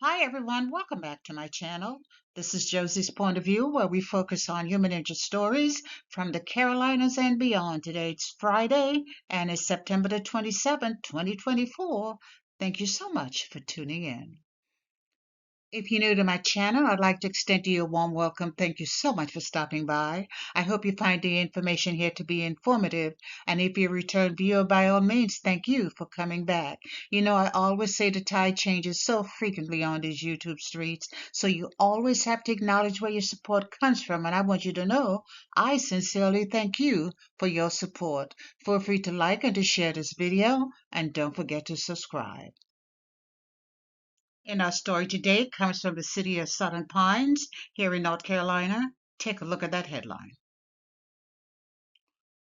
Hi everyone, welcome back to my channel. This is Josie's Point of View, where we focus on human interest stories from the Carolinas and beyond. Today it's Friday and it's September the 27th, 2024. Thank you so much for tuning in. If you're new to my channel, I'd like to extend to you a warm welcome. Thank you so much for stopping by. I hope you find the information here to be informative. And if you're a return viewer, by all means, thank you for coming back. You know, I always say the tide changes so frequently on these YouTube streets, so you always have to acknowledge where your support comes from. And I want you to know I sincerely thank you for your support. Feel free to like and to share this video, and don't forget to subscribe. And our story today comes from the city of Southern Pines here in North Carolina. Take a look at that headline.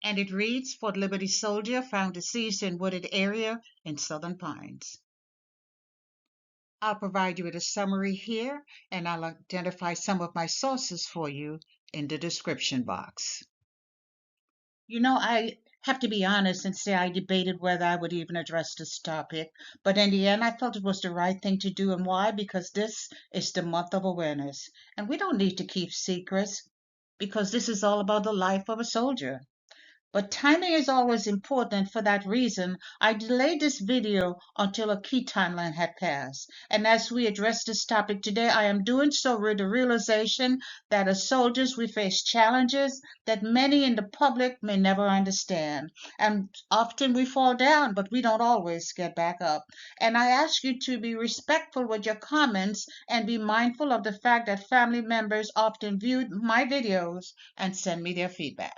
And it reads, Fort Liberty soldier found deceased in wooded area in Southern Pines. I'll provide you with a summary here, and I'll identify some of my sources for you in the description box. You know, I have to be honest and say I debated whether I would even address this topic, but in the end, I felt it was the right thing to do. And why? Because this is the month of awareness, and we don't need to keep secrets because this is all about the life of a soldier. But timing is always important. For that reason, I delayed this video until a key timeline had passed. And as we address this topic today, I am doing so with the realization that as soldiers we face challenges that many in the public may never understand. And often we fall down, but we don't always get back up. And I ask you to be respectful with your comments and be mindful of the fact that family members often view my videos and send me their feedback.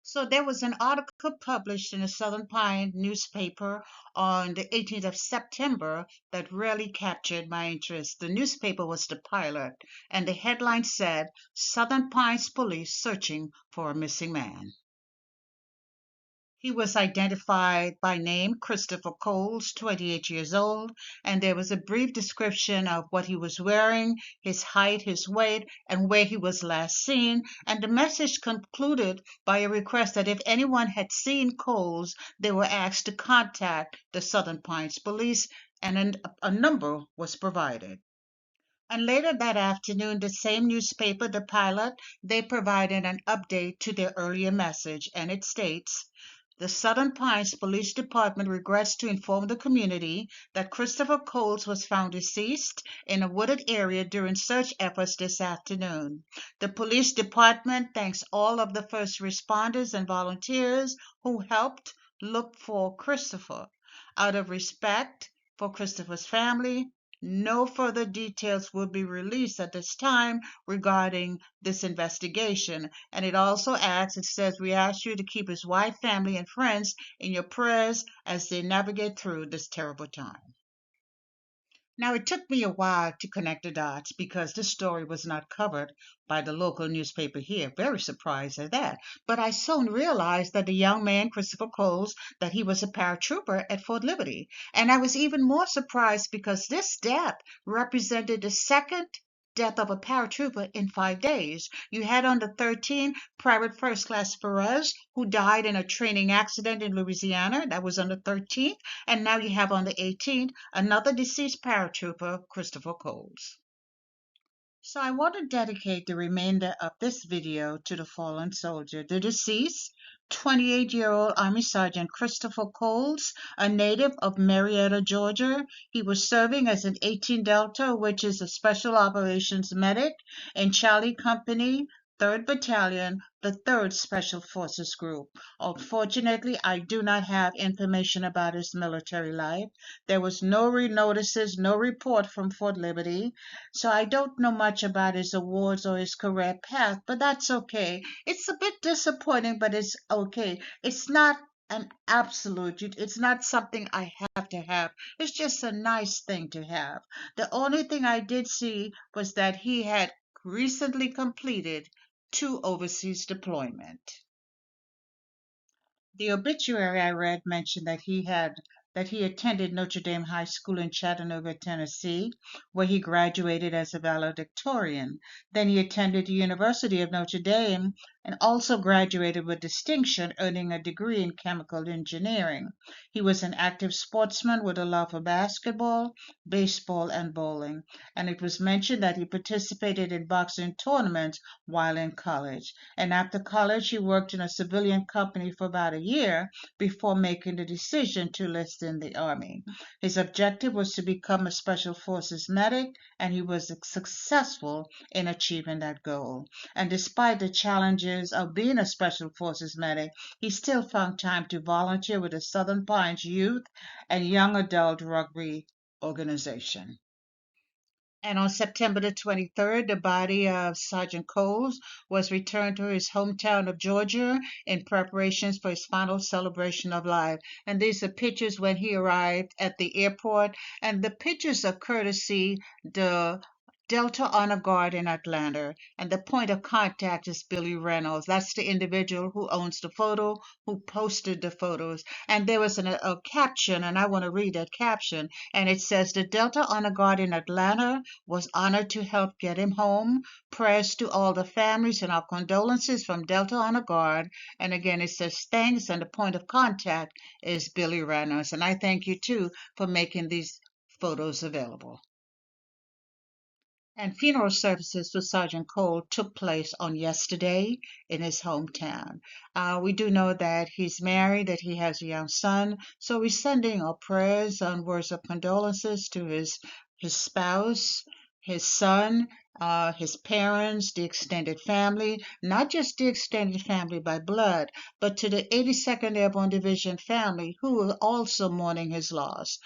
So there was an article published in the Southern Pine newspaper on the 18th of September that really captured my interest. The newspaper was the Pilot, and the headline said, Southern Pines Police Searching for a Missing Man. He was identified by name Christopher Coles, 28 years old, and there was a brief description of what he was wearing, his height, his weight, and where he was last seen. And the message concluded by a request that if anyone had seen Coles, they were asked to contact the Southern Pines Police, and a number was provided. And later that afternoon, the same newspaper, The Pilot, they provided an update to their earlier message, and it states, the Southern Pines Police Department regrets to inform the community that Christopher Coles was found deceased in a wooded area during search efforts this afternoon. The police department thanks all of the first responders and volunteers who helped look for Christopher. Out of respect for Christopher's family, no further details will be released at this time regarding this investigation. And it also adds, it says, we ask you to keep his wife, family, and friends in your prayers as they navigate through this terrible time. Now, it took me a while to connect the dots because this story was not covered by the local newspaper here. Very surprised at that. But I soon realized that the young man, Christopher Coles, that he was a paratrooper at Fort Liberty. And I was even more surprised because this death represented the second death of a paratrooper in 5 days. You had on the 13th Private First Class Perez, who died in a training accident in Louisiana. That was on the 13th. And now you have on the 18th another deceased paratrooper, Christopher Coles. So I want to dedicate the remainder of this video to the fallen soldier. The deceased, 28-year-old Army Sergeant Christopher Coles, a native of Marietta, Georgia. He was serving as an 18 Delta, which is a special operations medic in Charlie Company, 3rd Battalion, the 3rd Special Forces Group. Unfortunately, I do not have information about his military life. There was no notices, no report from Fort Liberty, so I don't know much about his awards or his career path, but that's okay. It's a bit disappointing, but it's okay. It's not an absolute, it's not something I have to have. It's just a nice thing to have. The only thing I did see was that he had recently completed 2 overseas deployment. The obituary I read mentioned that he had that he attended Notre Dame High School in Chattanooga, Tennessee, where he graduated as a valedictorian. Then he attended the University of Notre Dame and also graduated with distinction, earning a degree in chemical engineering. He was an active sportsman with a love for basketball, baseball, and bowling, and it was mentioned that he participated in boxing tournaments while in college. And after college, he worked in a civilian company for about a year before making the decision to enlist in the Army. His objective was to become a Special Forces medic, and he was successful in achieving that goal. And despite the challenges of being a Special Forces medic, he still found time to volunteer with the Southern Pines Youth and Young Adult Rugby Organization. And on September the 23rd, the body of Sergeant Coles was returned to his hometown of Georgia in preparations for his final celebration of life. And these are pictures when he arrived at the airport. And the pictures are courtesy the Delta Honor Guard in Atlanta, and the point of contact is Billy Reynolds. That's the individual who owns the photo, who posted the photos. And there was a caption, and I want to read that caption, and it says, "The Delta Honor Guard in Atlanta was honored to help get him home. Prayers to all the families and our condolences from Delta Honor Guard." And again, it says, "Thanks," and the point of contact is Billy Reynolds. And I thank you too for making these photos available. And funeral services for Sergeant Cole took place on yesterday in his hometown. We do know that he's married, that he has a young son, so we're sending our prayers and words of condolences to his spouse, his son, his parents, the extended family, not just the extended family by blood, but to the 82nd Airborne Division family who are also mourning his loss.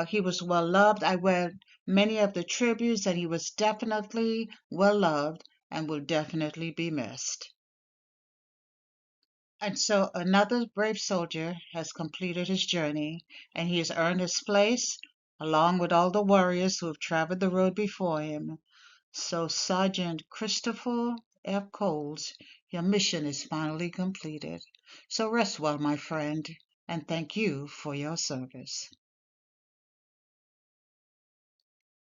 He was well loved. I read many of the tributes, and he was definitely well loved and will definitely be missed. And so another brave soldier has completed his journey, and he has earned his place along with all the warriors who have traveled the road before him. So, Sergeant Christopher F. Coles, your mission is finally completed. So rest well, my friend, and thank you for your service.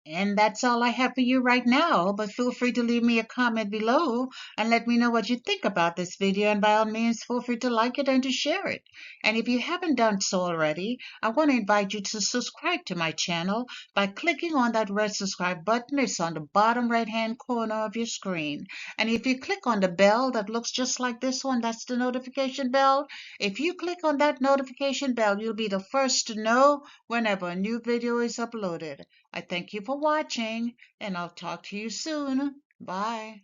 And that's all I have for you right now, but feel free to leave me a comment below and let me know what you think about this video, and by all means feel free to like it and to share it. And if you haven't done so already, I want to invite you to subscribe to my channel by clicking on that red subscribe button. It's on the bottom right hand corner of your screen. And if you click on the bell that looks just like this one, that's the notification bell. If you click on that notification bell, you'll be the first to know whenever a new video is uploaded. I thank you for watching, and I'll talk to you soon. Bye.